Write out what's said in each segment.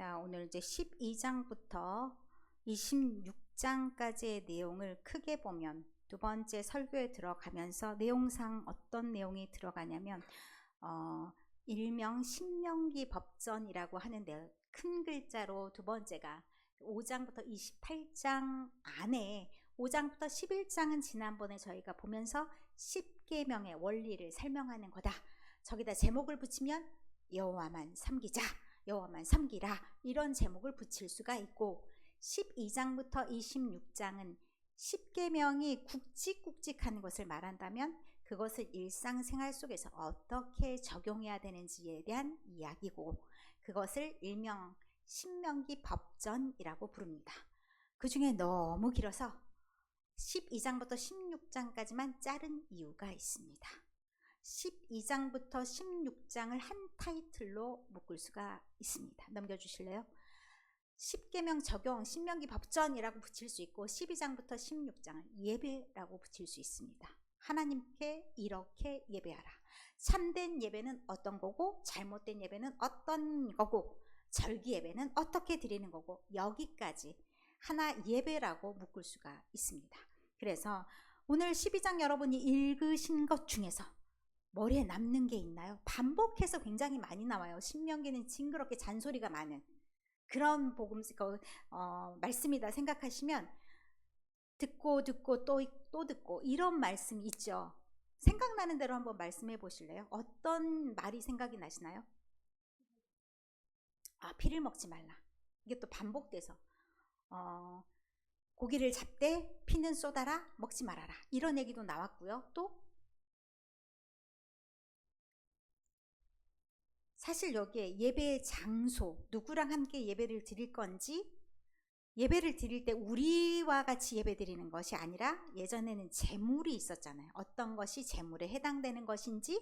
자, 오늘 이제 12장부터 26장까지의 내용을 크게 보면 두 번째 설교에 들어가면서 내용상 어떤 내용이 들어가냐면 일명 신명기 법전이라고 하는데, 큰 글자로 두 번째가 5장부터 28장 안에 5장부터 11장은 지난번에 저희가 보면서 10계명의 원리를 설명하는 거다. 저기다 제목을 붙이면 여호와만 섬기자, 여호와만 섬기라, 이런 제목을 붙일 수가 있고, 12장부터 26장은 10계명이 굵직굵직한 것을 말한다면 그것을 일상생활 속에서 어떻게 적용해야 되는지에 대한 이야기고, 그것을 일명 신명기 법전이라고 부릅니다. 그 중에 너무 길어서 12장부터 16장까지만 자른 이유가 있습니다. 12장부터 16장을 한 타이틀로 묶을 수가 있습니다. 넘겨주실래요? 10계명 적용 신명기 법전이라고 붙일 수 있고, 12장부터 16장을 예배라고 붙일 수 있습니다. 하나님께 이렇게 예배하라. 참된 예배는 어떤 거고, 잘못된 예배는 어떤 거고, 절기 예배는 어떻게 드리는 거고, 여기까지 하나 예배라고 묶을 수가 있습니다. 그래서 오늘 12장 여러분이 읽으신 것 중에서 머리에 남는 게 있나요? 반복해서 굉장히 많이 나와요. 신명기는 징그럽게 잔소리가 많은 그런 말씀이다 생각하시면 듣고 또 듣고 이런 말씀이 있죠. 생각나는 대로 한번 말씀해 보실래요? 어떤 말이 생각이 나시나요? 피를 먹지 말라. 이게 또 반복돼서 고기를 잡되 피는 쏟아라, 먹지 말아라, 이런 얘기도 나왔고요. 또 사실 여기에 예배의 장소, 누구랑 함께 예배를 드릴 건지, 예배를 드릴 때 우리와 같이 예배 드리는 것이 아니라 예전에는 제물이 있었잖아요. 어떤 것이 제물에 해당되는 것인지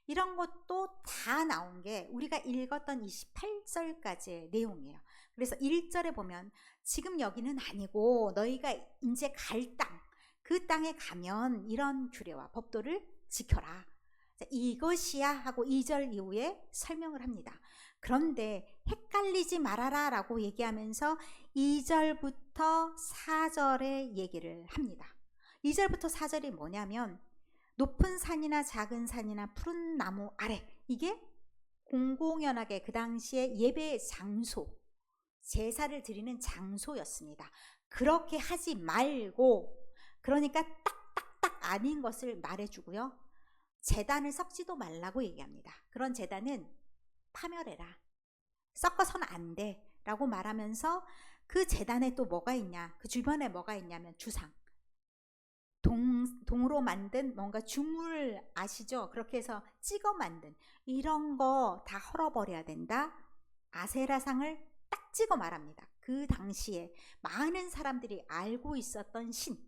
이런 것도 다 나온 게 우리가 읽었던 28절까지의 내용이에요. 그래서 1절에 보면 지금 여기는 아니고 너희가 이제 갈 땅, 그 땅에 가면 이런 규례와 법도를 지켜라, 이것이야 하고 2절 이후에 설명을 합니다. 그런데 헷갈리지 말아라 라고 얘기하면서 2절부터 4절의 얘기를 합니다. 2절부터 4절이 뭐냐면, 높은 산이나 작은 산이나 푸른 나무 아래, 이게 공공연하게 그 당시에 예배의 장소, 제사를 드리는 장소였습니다. 그렇게 하지 말고, 그러니까 딱딱딱 아닌 것을 말해주고요. 제단을 섞지도 말라고 얘기합니다. 그런 제단은 파멸해라, 섞어서는 안 돼 라고 말하면서, 그 제단에 또 뭐가 있냐, 그 주변에 뭐가 있냐면 주상, 동으로 만든 뭔가 주물 아시죠? 그렇게 해서 찍어 만든 이런 거 다 헐어버려야 된다. 아세라상을 딱 찍어 말합니다. 그 당시에 많은 사람들이 알고 있었던 신,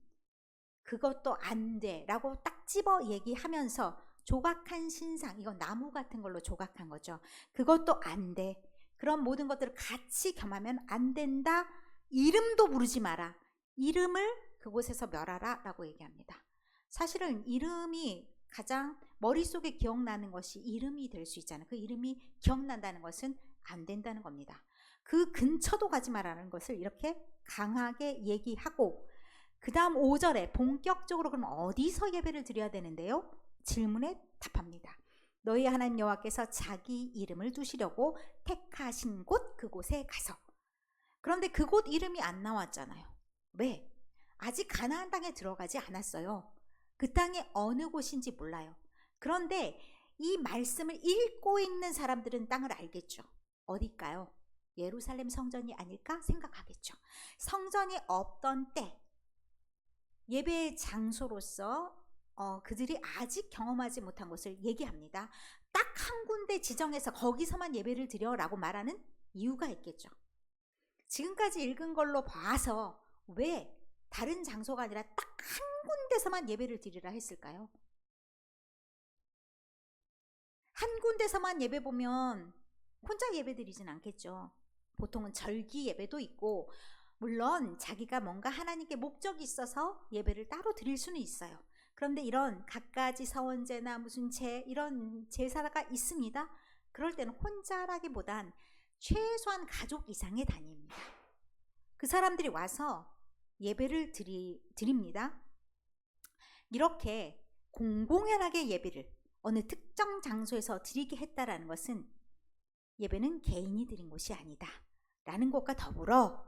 그것도 안 돼 라고 딱 집어 얘기하면서, 조각한 신상, 이건 나무 같은 걸로 조각한 거죠. 그것도 안 돼. 그런 모든 것들을 같이 겸하면 안 된다. 이름도 부르지 마라. 이름을 그곳에서 멸하라 라고 얘기합니다. 사실은 이름이 가장 머릿속에 기억나는 것이 이름이 될 수 있잖아요. 그 이름이 기억난다는 것은 안 된다는 겁니다. 그 근처도 가지 말라는 것을 이렇게 강하게 얘기하고, 그 다음 5절에 본격적으로 그럼 어디서 예배를 드려야 되는데요? 질문에 답합니다. 너희 하나님 여호와께서 자기 이름을 두시려고 택하신 곳, 그곳에 가서. 그런데 그곳 이름이 안 나왔잖아요. 왜? 아직 가나안 땅에 들어가지 않았어요. 그 땅이 어느 곳인지 몰라요. 그런데 이 말씀을 읽고 있는 사람들은 땅을 알겠죠. 어딜까요? 예루살렘 성전이 아닐까 생각하겠죠. 성전이 없던 때 예배의 장소로서 그들이 아직 경험하지 못한 것을 얘기합니다. 딱 한 군데 지정해서 거기서만 예배를 드려라고 말하는 이유가 있겠죠. 지금까지 읽은 걸로 봐서 왜 다른 장소가 아니라 딱 한 군데서만 예배를 드리라 했을까요? 한 군데서만 예배 보면 혼자 예배 드리진 않겠죠. 보통은 절기 예배도 있고, 물론 자기가 뭔가 하나님께 목적이 있어서 예배를 따로 드릴 수는 있어요. 그런데 이런 갖가지 서원제나 무슨 이런 제사가 있습니다. 그럴 때는 혼자라기보단 최소한 가족 이상의 단위입니다. 그 사람들이 와서 예배를 드립니다. 이렇게 공공연하게 예배를 어느 특정 장소에서 드리게 했다라는 것은 예배는 개인이 드린 것이 아니다 라는 것과 더불어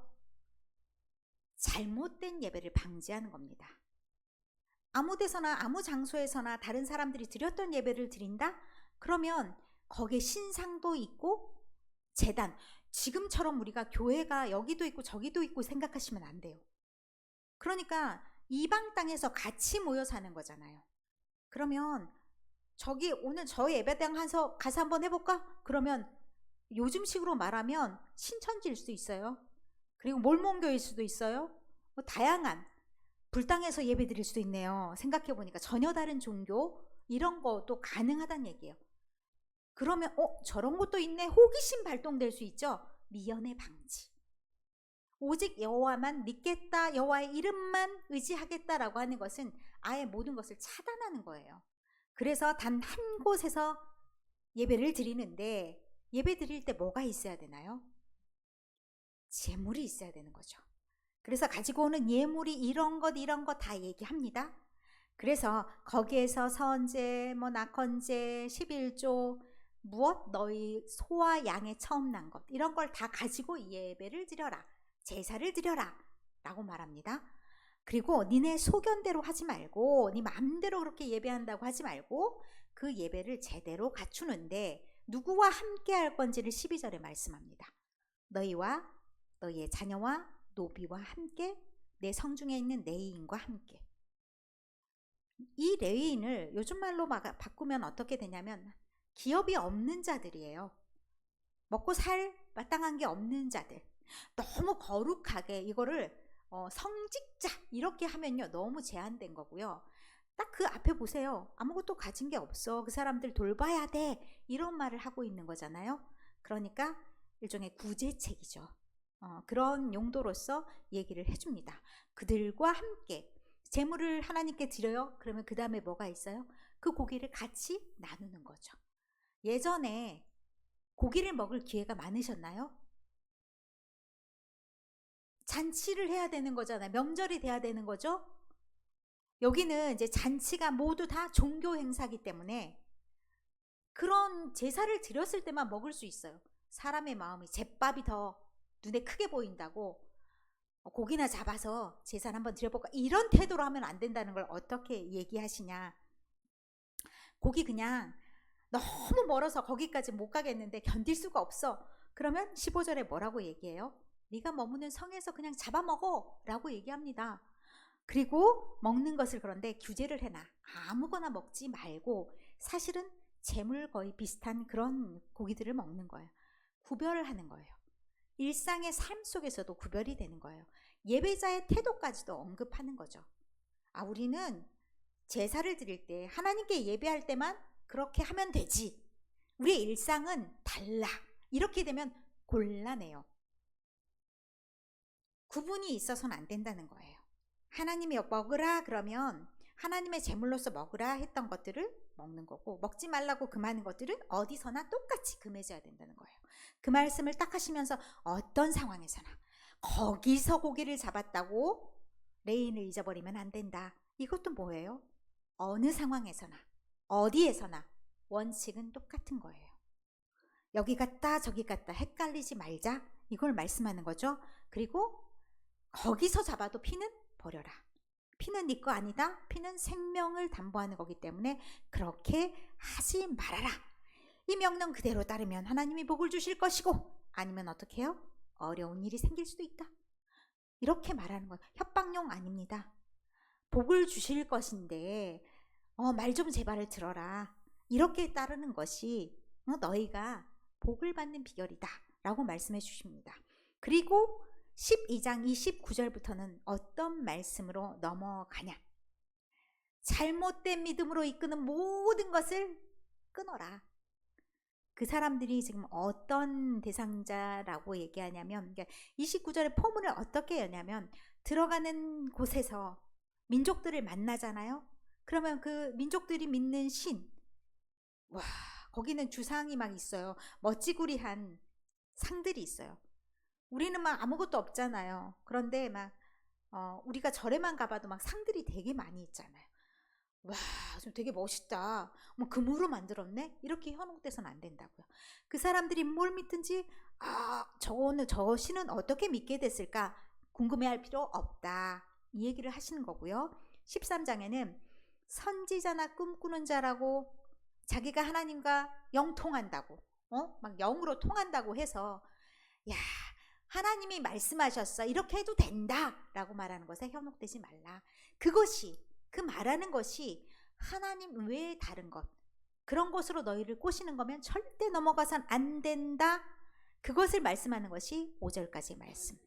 잘못된 예배를 방지하는 겁니다. 아무 데서나 아무 장소에서나 다른 사람들이 드렸던 예배를 드린다? 그러면 거기에 신상도 있고 제단, 지금처럼 우리가 교회가 여기도 있고 저기도 있고 생각하시면 안 돼요. 그러니까 이방 땅에서 같이 모여 사는 거잖아요. 그러면 저기 오늘 저희 예배당 가서 한번 해볼까? 그러면 요즘식으로 말하면 신천지일 수도 있어요. 그리고 몰몬교일 수도 있어요. 뭐 다양한 불당에서 예배 드릴 수도 있네요. 생각해보니까 전혀 다른 종교 이런 것도 가능하다는 얘기예요. 그러면 저런 것도 있네. 호기심 발동될 수 있죠. 미연의 방지. 오직 여호와만 믿겠다, 여호와의 이름만 의지하겠다라고 하는 것은 아예 모든 것을 차단하는 거예요. 그래서 단 한 곳에서 예배를 드리는데 예배 드릴 때 뭐가 있어야 되나요? 제물이 있어야 되는 거죠. 그래서 가지고 오는 예물이 이런 것 다 얘기합니다. 그래서 거기에서 선제, 낙헌제, 11조, 무엇 너희 소와 양의 처음 난 것 이런 걸 다 가지고 예배를 드려라, 제사를 드려라 라고 말합니다. 그리고 니네 소견대로 하지 말고 네 마음대로 그렇게 예배한다고 하지 말고 그 예배를 제대로 갖추는데 누구와 함께 할 건지를 12절에 말씀합니다. 너희와 너희의 자녀와 노비와 함께 내 성중에 있는 레위인과 함께. 이 레위인을 요즘 말로 바꾸면 어떻게 되냐면 기업이 없는 자들이에요. 먹고 살 마땅한 게 없는 자들. 너무 거룩하게 이거를 성직자 이렇게 하면요 너무 제한된 거고요. 딱 그 앞에 보세요. 아무것도 가진 게 없어. 그 사람들 돌봐야 돼. 이런 말을 하고 있는 거잖아요. 그러니까 일종의 구제책이죠. 그런 용도로서 얘기를 해줍니다. 그들과 함께 제물을 하나님께 드려요. 그러면 그 다음에 뭐가 있어요? 그 고기를 같이 나누는 거죠. 예전에 고기를 먹을 기회가 많으셨나요? 잔치를 해야 되는 거잖아요. 명절이 돼야 되는 거죠. 여기는 이제 잔치가 모두 다 종교 행사기 때문에 그런 제사를 드렸을 때만 먹을 수 있어요. 사람의 마음이 제밥이 더 눈에 크게 보인다고 고기나 잡아서 제사를 한번 드려볼까 이런 태도로 하면 안 된다는 걸 어떻게 얘기하시냐. 고기 그냥 너무 멀어서 거기까지 못 가겠는데 견딜 수가 없어. 그러면 15절에 뭐라고 얘기해요? 네가 머무는 성에서 그냥 잡아먹어 라고 얘기합니다. 그리고 먹는 것을 그런데 규제를 해놔. 아무거나 먹지 말고 사실은 재물 거의 비슷한 그런 고기들을 먹는 거예요. 구별을 하는 거예요. 일상의 삶 속에서도 구별이 되는 거예요. 예배자의 태도까지도 언급하는 거죠. 우리는 제사를 드릴 때 하나님께 예배할 때만 그렇게 하면 되지. 우리의 일상은 달라. 이렇게 되면 곤란해요. 구분이 있어서는 안 된다는 거예요. 하나님이 먹으라 그러면 하나님의 제물로서 먹으라 했던 것들을 먹는 거고 먹지 말라고 금하는 것들은 어디서나 똑같이 금해져야 된다는 거예요. 그 말씀을 딱 하시면서 어떤 상황에서나 거기서 고기를 잡았다고 레인을 잊어버리면 안 된다. 이것도 뭐예요? 어느 상황에서나 어디에서나 원칙은 똑같은 거예요. 여기 갔다 저기 갔다 헷갈리지 말자 이걸 말씀하는 거죠. 그리고 거기서 잡아도 피는 버려라. 피는 네 거 아니다. 피는 생명을 담보하는 거기 때문에 그렇게 하지 말아라. 이 명령 그대로 따르면 하나님이 복을 주실 것이고 아니면 어떻게 해요? 어려운 일이 생길 수도 있다. 이렇게 말하는 거예요. 협박용 아닙니다. 복을 주실 것인데 말 좀 제발 들어라. 이렇게 따르는 것이 너희가 복을 받는 비결이다 라고 말씀해 주십니다. 그리고 12장 29절부터는 어떤 말씀으로 넘어가냐. 잘못된 믿음으로 이끄는 모든 것을 끊어라. 그 사람들이 지금 어떤 대상자라고 얘기하냐면 29절의 포문을 어떻게 여냐면 들어가는 곳에서 민족들을 만나잖아요. 그러면 그 민족들이 믿는 신, 거기는 주상이 막 있어요. 멋지구리한 상들이 있어요. 우리는 막 아무것도 없잖아요. 그런데 막 우리가 절에만 가봐도 막 상들이 되게 많이 있잖아요. 와, 좀 되게 멋있다. 뭐 금으로 만들었네? 이렇게 현혹돼서는 안 된다고요. 그 사람들이 뭘 믿든지 저 신은 어떻게 믿게 됐을까? 궁금해할 필요 없다. 이 얘기를 하시는 거고요. 13장에는 선지자나 꿈꾸는 자라고 자기가 하나님과 영통한다고, 막 영으로 통한다고 해서 야, 하나님이 말씀하셨어. 이렇게 해도 된다. 라고 말하는 것에 현혹되지 말라. 그 말하는 것이 하나님 외에 다른 것, 그런 것으로 너희를 꼬시는 거면 절대 넘어가선 안 된다. 그것을 말씀하는 것이 5절까지의 말씀.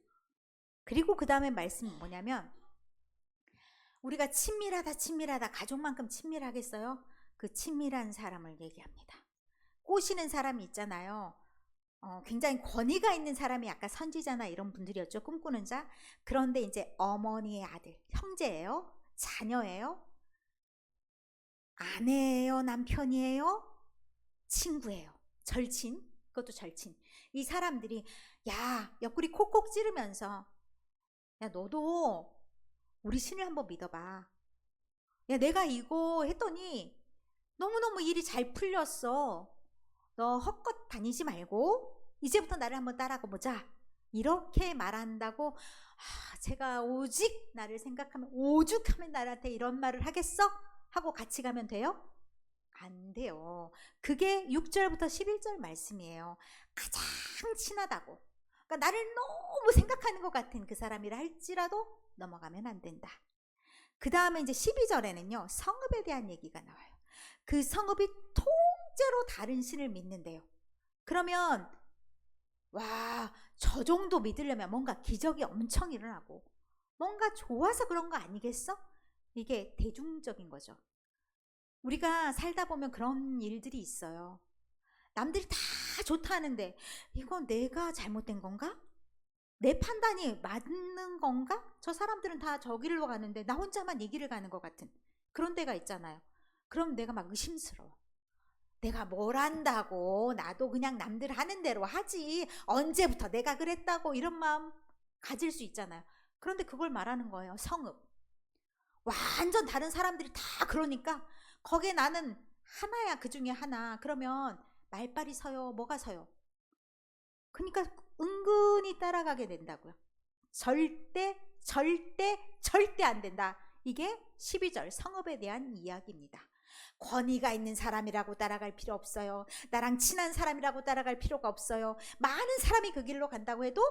그리고 그 다음에 말씀은 뭐냐면, 우리가 친밀하다 가족만큼 친밀하겠어요? 그 친밀한 사람을 얘기합니다. 꼬시는 사람이 있잖아요. 굉장히 권위가 있는 사람이 아까 선지자나 이런 분들이었죠. 꿈꾸는 자. 그런데 이제 어머니의 아들, 형제예요? 자녀예요? 아내예요? 남편이에요? 친구예요? 절친? 그것도 절친. 이 사람들이 옆구리 콕콕 찌르면서 너도 우리 신을 한번 믿어봐. 내가 이거 했더니 너무너무 일이 잘 풀렸어. 너 헛것 다니지 말고 이제부터 나를 한번 따라가 보자. 이렇게 말한다고 제가 오직 나를 생각하면 오죽하면 나한테 이런 말을 하겠어? 하고 같이 가면 돼요? 안 돼요. 그게 6절부터 11절 말씀이에요. 가장 친하다고. 그러니까 나를 너무 생각하는 것 같은 그 사람이라 할지라도 넘어가면 안 된다. 그 다음에 이제 12절에는요. 성읍에 대한 얘기가 나와요. 그 성읍이 통째로 다른 신을 믿는데요. 그러면 저 정도 믿으려면 뭔가 기적이 엄청 일어나고 뭔가 좋아서 그런 거 아니겠어? 이게 대중적인 거죠. 우리가 살다 보면 그런 일들이 있어요. 남들이 다 좋다 하는데 이건 내가 잘못된 건가? 내 판단이 맞는 건가? 저 사람들은 다 저 길로 가는데 나 혼자만 이 길을 가는 것 같은 그런 데가 있잖아요. 그럼 내가 막 의심스러워. 내가 뭘 안다고, 나도 그냥 남들 하는 대로 하지, 언제부터 내가 그랬다고, 이런 마음 가질 수 있잖아요. 그런데 그걸 말하는 거예요. 성읍. 완전 다른 사람들이 다 그러니까 거기에 나는 하나야. 그 중에 하나. 그러면 말빨이 서요? 뭐가 서요? 그러니까 은근히 따라가게 된다고요. 절대 안 된다. 이게 12절 성읍에 대한 이야기입니다. 권위가 있는 사람이라고 따라갈 필요 없어요. 나랑 친한 사람이라고 따라갈 필요가 없어요. 많은 사람이 그 길로 간다고 해도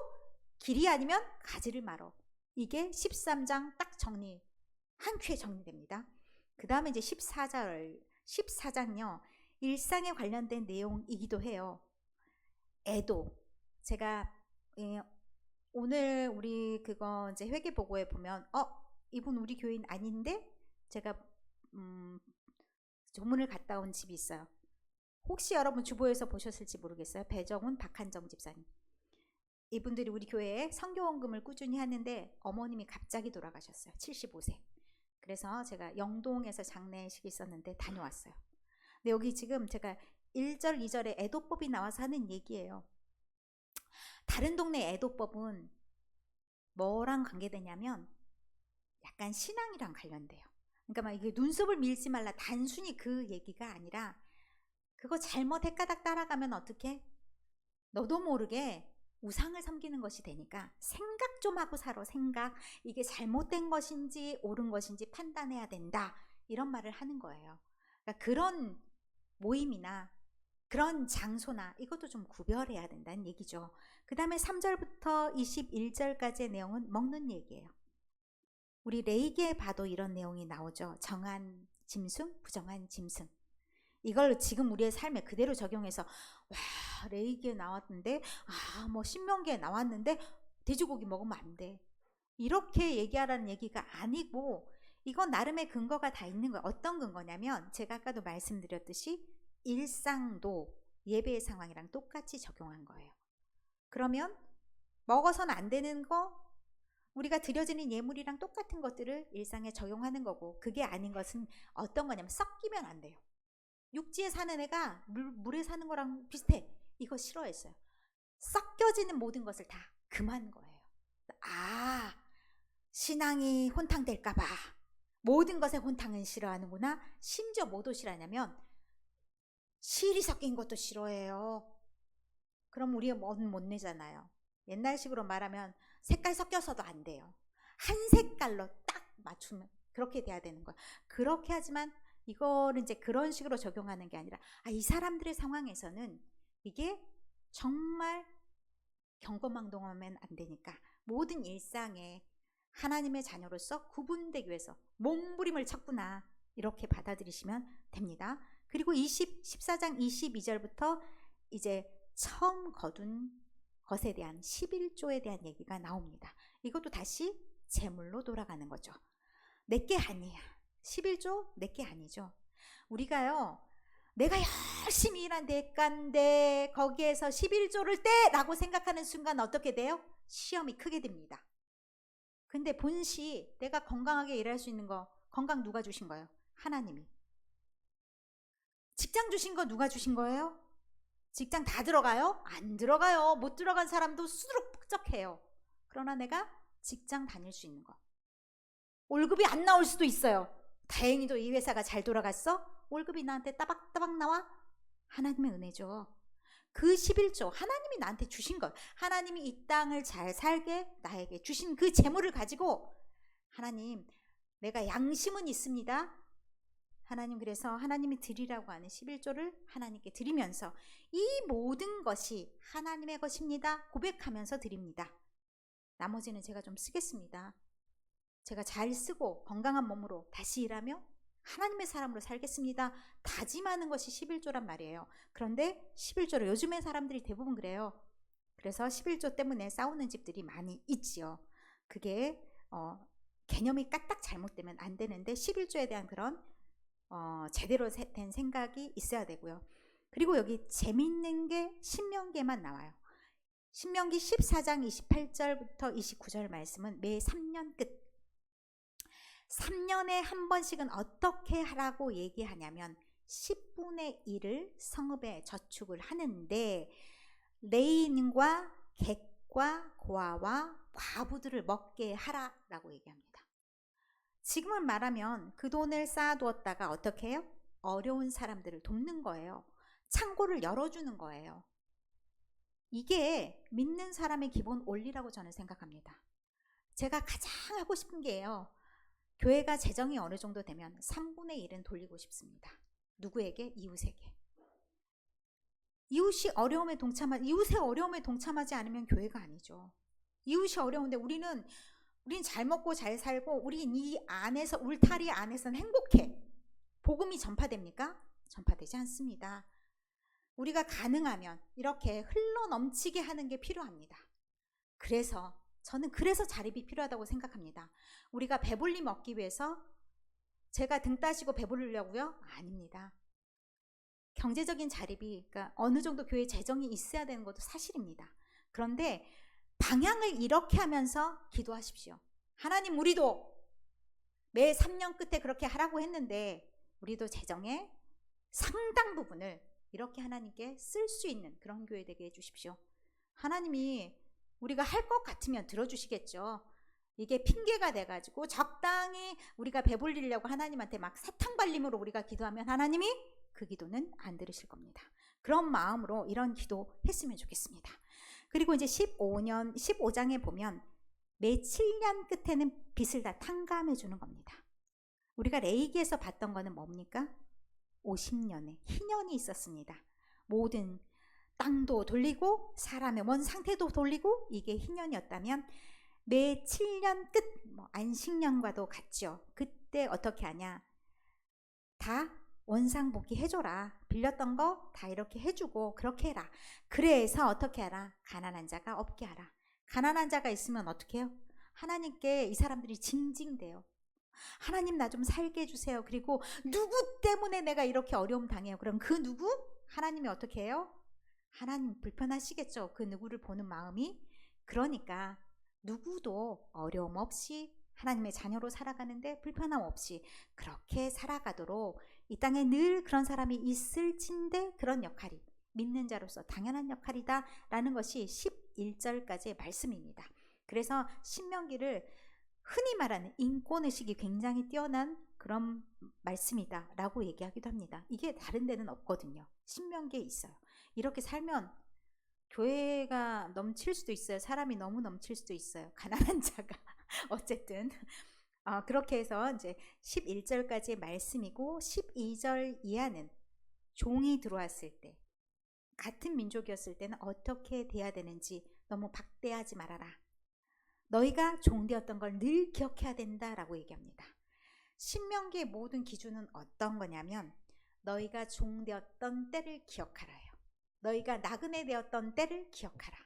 길이 아니면 가지를 말어. 이게 13장 딱 정리, 한 큐에 정리됩니다. 그 다음에 이제 14장요. 일상에 관련된 내용이기도 해요. 애도. 제가 오늘 우리 그거 이제 회계 보고에 보면 이분 우리 교인 아닌데 제가 조문을 갔다 온 집이 있어요. 혹시 여러분 주보에서 보셨을지 모르겠어요. 배정훈, 박한정 집사님. 이분들이 우리 교회에 선교원금을 꾸준히 하는데 어머님이 갑자기 돌아가셨어요. 75세. 그래서 제가 영동에서 장례식이 있었는데 다녀왔어요. 근데 여기 지금 제가 1절, 2절에 애도법이 나와서 하는 얘기예요. 다른 동네 애도법은 뭐랑 관계되냐면 약간 신앙이랑 관련돼요. 그러니까 막 이게 눈썹을 밀지 말라 단순히 그 얘기가 아니라 그거 잘못 헷가닥 따라가면 어떡해? 너도 모르게 우상을 섬기는 것이 되니까 생각 좀 하고 살아. 생각. 이게 잘못된 것인지 옳은 것인지 판단해야 된다. 이런 말을 하는 거예요. 그러니까 그런 모임이나 그런 장소나 이것도 좀 구별해야 된다는 얘기죠. 그 다음에 3절부터 21절까지의 내용은 먹는 얘기예요. 우리 레이기에 봐도 이런 내용이 나오죠. 정한 짐승, 부정한 짐승. 이걸 지금 우리의 삶에 그대로 적용해서 레이기에 나왔는데 뭐 신명기에 나왔는데 돼지고기 먹으면 안 돼. 이렇게 얘기하라는 얘기가 아니고 이건 나름의 근거가 다 있는 거예요. 어떤 근거냐면 제가 아까도 말씀드렸듯이 일상도 예배의 상황이랑 똑같이 적용한 거예요. 그러면 먹어서는 안 되는 거, 우리가 드려지는 예물이랑 똑같은 것들을 일상에 적용하는 거고, 그게 아닌 것은 어떤 거냐면 섞이면 안 돼요. 육지에 사는 애가 물에 사는 거랑 비슷해. 이거 싫어했어요. 섞여지는 모든 것을 다 금한 거예요. 아, 신앙이 혼탕될까봐 모든 것에 혼탕은 싫어하는구나. 심지어 뭐도 싫어하냐면 실이 섞인 것도 싫어해요. 그럼 우리가 못 내잖아요. 옛날식으로 말하면 색깔 섞여서도 안 돼요. 한 색깔로 딱 맞추면 그렇게 돼야 되는 거예요. 그렇게 하지만 이거를 이제 그런 식으로 적용하는 게 아니라 이 사람들의 상황에서는 이게 정말 경거망동하면 안 되니까 모든 일상에 하나님의 자녀로서 구분되기 위해서 몸부림을 쳤구나 이렇게 받아들이시면 됩니다. 그리고 14장 22절부터 이제 처음 거둔 것에 대한 11조에 대한 얘기가 나옵니다. 이것도 다시 제물로 돌아가는 거죠. 내게 아니야. 11조 내게 아니죠. 우리가요, 내가 열심히 일한 대가인데 거기에서 11조를 떼라고 생각하는 순간 어떻게 돼요? 시험이 크게 됩니다. 근데 본시 내가 건강하게 일할 수 있는 거, 건강 누가 주신 거예요? 하나님이. 직장 주신 거 누가 주신 거예요? 직장 다 들어가요? 안 들어가요. 못 들어간 사람도 수두룩적해요. 그러나 내가 직장 다닐 수 있는 거. 월급이 안 나올 수도 있어요. 다행히도 이 회사가 잘 돌아갔어? 월급이 나한테 따박따박 나와? 하나님의 은혜죠. 그 11조 하나님이 나한테 주신 것, 하나님이 이 땅을 잘 살게 나에게 주신 그 재물을 가지고 하나님, 내가 양심은 있습니다. 하나님, 그래서 하나님이 드리라고 하는 11조를 하나님께 드리면서 이 모든 것이 하나님의 것입니다 고백하면서 드립니다. 나머지는 제가 좀 쓰겠습니다. 제가 잘 쓰고 건강한 몸으로 다시 일하며 하나님의 사람으로 살겠습니다. 다짐하는 것이 11조란 말이에요. 그런데 11조를 요즘의 사람들이 대부분 그래요. 그래서 11조 때문에 싸우는 집들이 많이 있지요. 그게 개념이 까딱 잘못되면 안 되는데 11조에 대한 그런 제대로 된 생각이 있어야 되고요. 그리고 여기 재밌는 게 신명기에만 나와요. 신명기 14장 28절부터 29절 말씀은 매 3년 끝 3년에 한 번씩은 어떻게 하라고 얘기하냐면 10분의 1을 성읍에 저축을 하는데 레인과 객과 고아와 과부들을 먹게 하라라고 얘기합니다. 지금은 말하면 그 돈을 쌓아두었다가 어떻게 해요? 어려운 사람들을 돕는 거예요. 창고를 열어주는 거예요. 이게 믿는 사람의 기본 원리라고 저는 생각합니다. 제가 가장 하고 싶은 게요. 교회가 재정이 어느 정도 되면 3분의 1은 돌리고 싶습니다. 누구에게? 이웃에게. 이웃의 어려움에 동참하지 않으면 교회가 아니죠. 이웃이 어려운데 우리는 잘 먹고 잘 살고 우린 이 안에서 울타리 안에서는 행복해. 복음이 전파됩니까? 전파되지 않습니다. 우리가 가능하면 이렇게 흘러 넘치게 하는 게 필요합니다. 그래서 저는 자립이 필요하다고 생각합니다. 우리가 배불리 먹기 위해서 제가 등 따시고 배부르려고요? 아닙니다. 경제적인 자립이 그러니까 어느 정도 교회 재정이 있어야 되는 것도 사실입니다. 그런데 방향을 이렇게 하면서 기도하십시오. 하나님, 우리도 매 3년 끝에 그렇게 하라고 했는데 우리도 재정의 상당 부분을 이렇게 하나님께 쓸 수 있는 그런 교회 되게 해주십시오. 하나님이 우리가 할 것 같으면 들어주시겠죠. 이게 핑계가 돼가지고 적당히 우리가 배불리려고 하나님한테 막 사탕 발림으로 우리가 기도하면 하나님이 그 기도는 안 들으실 겁니다. 그런 마음으로 이런 기도 했으면 좋겠습니다. 그리고 이제 15장에 보면 매 7년 끝에는 빚을 다 탕감해 주는 겁니다. 우리가 레위기에서 봤던 거는 뭡니까? 50년의 희년이 있었습니다. 모든 땅도 돌리고 사람의 원 상태도 돌리고 이게 희년이었다면 매 7년 끝 안식년과도 같죠. 그때 어떻게 하냐? 다 원상복귀 해줘라. 빌렸던 거 다 이렇게 해주고 그렇게 해라. 그래서 어떻게 하라? 가난한 자가 없게 하라. 가난한 자가 있으면 어떻게 해요? 하나님께 이 사람들이 징징대요. 하나님, 나 좀 살게 해주세요. 그리고 누구 때문에 내가 이렇게 어려움 당해요. 그럼 그 누구? 하나님이 어떻게 해요? 하나님 불편하시겠죠. 그 누구를 보는 마음이. 그러니까 누구도 어려움 없이 하나님의 자녀로 살아가는데 불편함 없이 그렇게 살아가도록 이 땅에 늘 그런 사람이 있을진데 그런 역할이 믿는 자로서 당연한 역할이다 라는 것이 11절까지의 말씀입니다. 그래서 신명기를 흔히 말하는 인권의식이 굉장히 뛰어난 그런 말씀이다 라고 얘기하기도 합니다. 이게 다른 데는 없거든요. 신명기에 있어요. 이렇게 살면 교회가 넘칠 수도 있어요. 사람이 너무 넘칠 수도 있어요. 가난한 자가. 어쨌든 그렇게 해서 이제 11절까지의 말씀이고 12절 이하는 종이 들어왔을 때 같은 민족이었을 때는 어떻게 돼야 되는지 너무 박대하지 말아라. 너희가 종되었던 걸 늘 기억해야 된다라고 얘기합니다. 신명기의 모든 기준은 어떤 거냐면 너희가 종되었던 때를 기억하라요. 너희가 나그네 되었던 때를 기억하라.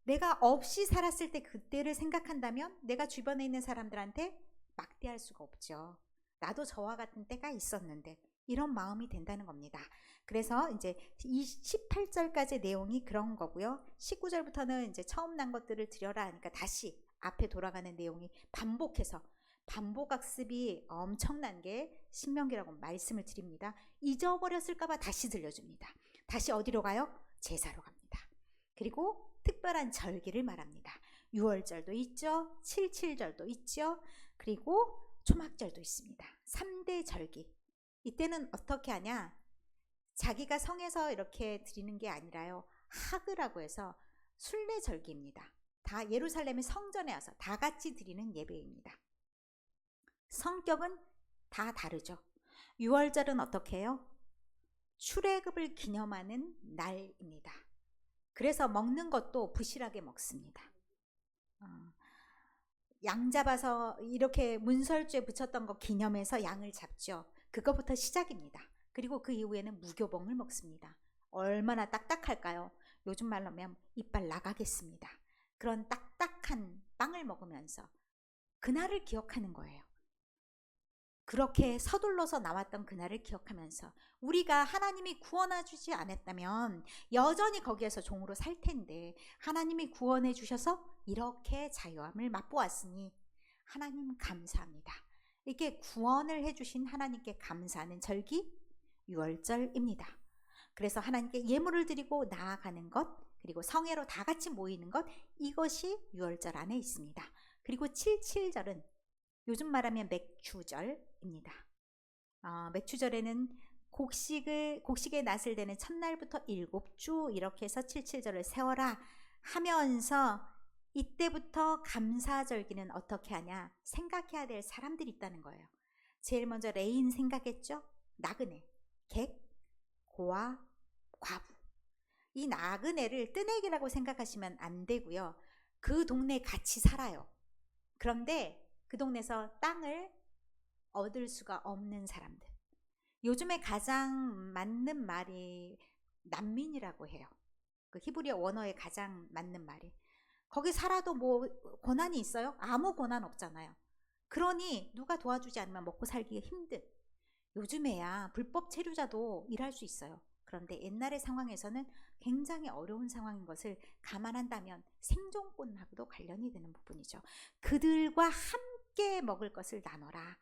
내가 없이 살았을 때 그때를 생각한다면 내가 주변에 있는 사람들한테 막대할 수가 없죠. 나도 저와 같은 때가 있었는데 이런 마음이 된다는 겁니다. 그래서 이제 이 18절까지 내용이 그런 거고요. 19절부터는 이제 처음 난 것들을 드려라 하니까 다시 앞에 돌아가는 내용이 반복해서 반복학습이 엄청난 게 신명기라고 말씀을 드립니다. 잊어버렸을까봐 다시 들려줍니다. 다시 어디로 가요? 제사로 갑니다. 그리고 특별한 절기를 말합니다. 6월절도 있죠. 77절도 있죠. 그리고 초막절도 있습니다. 3대 절기. 이때는 어떻게 하냐? 자기가 성에서 이렇게 드리는 게 아니라요. 하그라고 해서 순례절기입니다. 다 예루살렘의 성전에 와서 다 같이 드리는 예배입니다. 성격은 다 다르죠. 6월절은 어떻게 해요? 출애굽을 기념하는 날입니다. 그래서 먹는 것도 부실하게 먹습니다. 양 잡아서 이렇게 문설주에 붙였던 거 기념해서 양을 잡죠. 그것부터 시작입니다. 그리고 그 이후에는 무교봉을 먹습니다. 얼마나 딱딱할까요? 요즘 말로 하면 이빨 나가겠습니다. 그런 딱딱한 빵을 먹으면서 그날을 기억하는 거예요. 그렇게 서둘러서 나왔던 그날을 기억하면서 우리가 하나님이 구원해 주지 않았다면 여전히 거기에서 종으로 살 텐데 하나님이 구원해 주셔서 이렇게 자유함을 맛보았으니 하나님 감사합니다. 이게 구원을 해주신 하나님께 감사하는 절기 6월절입니다. 그래서 하나님께 예물을 드리고 나아가는 것, 그리고 성회로 다 같이 모이는 것, 이것이 6월절 안에 있습니다. 그리고 77절은 요즘 말하면 맥추절입니다. 맥추절에는 곡식의 낫을 대는 첫날부터 7주 이렇게 해서 77절을 세워라 하면서 이때부터 감사절기는 어떻게 하냐? 생각해야 될 사람들이 있다는 거예요. 제일 먼저 레인 생각했죠? 나그네, 객, 고아, 과부. 이 나그네를 뜨내기라고 생각하시면 안 되고요. 그 동네에 같이 살아요. 그런데 그 동네에서 땅을 얻을 수가 없는 사람들. 요즘에 가장 맞는 말이 난민이라고 해요. 그 히브리어 원어에 가장 맞는 말이. 거기 살아도 뭐 고난이 있어요? 아무 고난 없잖아요. 그러니 누가 도와주지 않으면 먹고 살기가 힘든. 요즘에야 불법 체류자도 일할 수 있어요. 그런데 옛날의 상황에서는 굉장히 어려운 상황인 것을 감안한다면 생존권하고도 관련이 되는 부분이죠. 그들과 함께 먹을 것을 나눠라.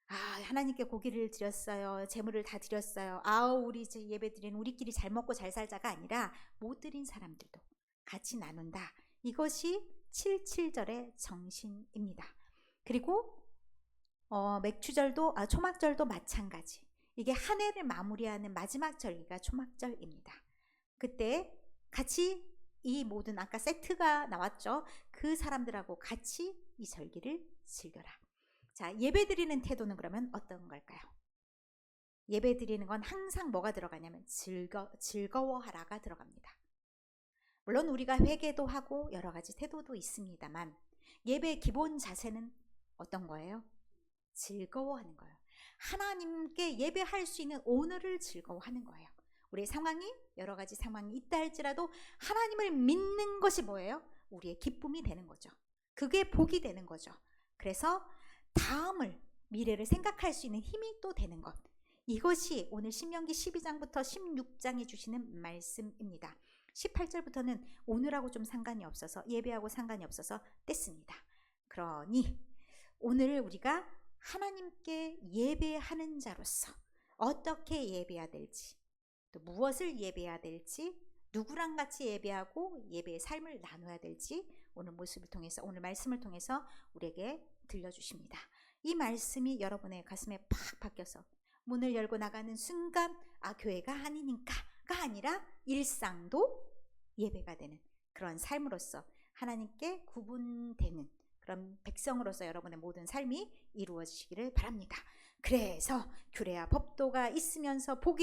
하나님께 고기를 드렸어요. 재물을 다 드렸어요. 우리 예배 드린 우리끼리 잘 먹고 잘 살자가 아니라 못 드린 사람들도 같이 나눈다. 이것이 77절의 정신입니다. 그리고 맥추절도 초막절도 마찬가지. 이게 한 해를 마무리하는 마지막 절기가 초막절입니다. 그때 같이 이 모든 아까 세트가 나왔죠. 그 사람들하고 같이 이 절기를 즐겨라. 자, 예배 드리는 태도는 그러면 어떤 걸까요? 예배 드리는 건 항상 뭐가 들어가냐면 즐거워하라가 들어갑니다. 물론 우리가 회개도 하고 여러 가지 태도도 있습니다만 예배의 기본 자세는 어떤 거예요? 즐거워하는 거예요. 하나님께 예배할 수 있는 오늘을 즐거워하는 거예요. 우리의 상황이 여러 가지 상황이 있다 할지라도 하나님을 믿는 것이 뭐예요? 우리의 기쁨이 되는 거죠. 그게 복이 되는 거죠. 그래서 다음을 미래를 생각할 수 있는 힘이 또 되는 것. 이것이 오늘 신명기 12장부터 16장에 주시는 말씀입니다. 18절부터는 오늘하고 좀 상관이 없어서 예배하고 상관이 없어서 뗐습니다. 그러니 오늘 우리가 하나님께 예배하는 자로서 어떻게 예배해야 될지 또 무엇을 예배해야 될지, 누구랑 같이 예배하고 예배의 삶을 나눠야 될지 오늘 말씀을 통해서 우리에게 들려주십니다. 이 말씀이 여러분의 가슴에 팍 박혀서 문을 열고 나가는 순간 교회가 아니니까가 아니라 일상도 예배가 되는 그런 삶으로서 하나님께 구분되는 그런 백성으로서 여러분의 모든 삶이 이루어지시기를 바랍니다. 그래서 규례와 법도가 있으면서 복이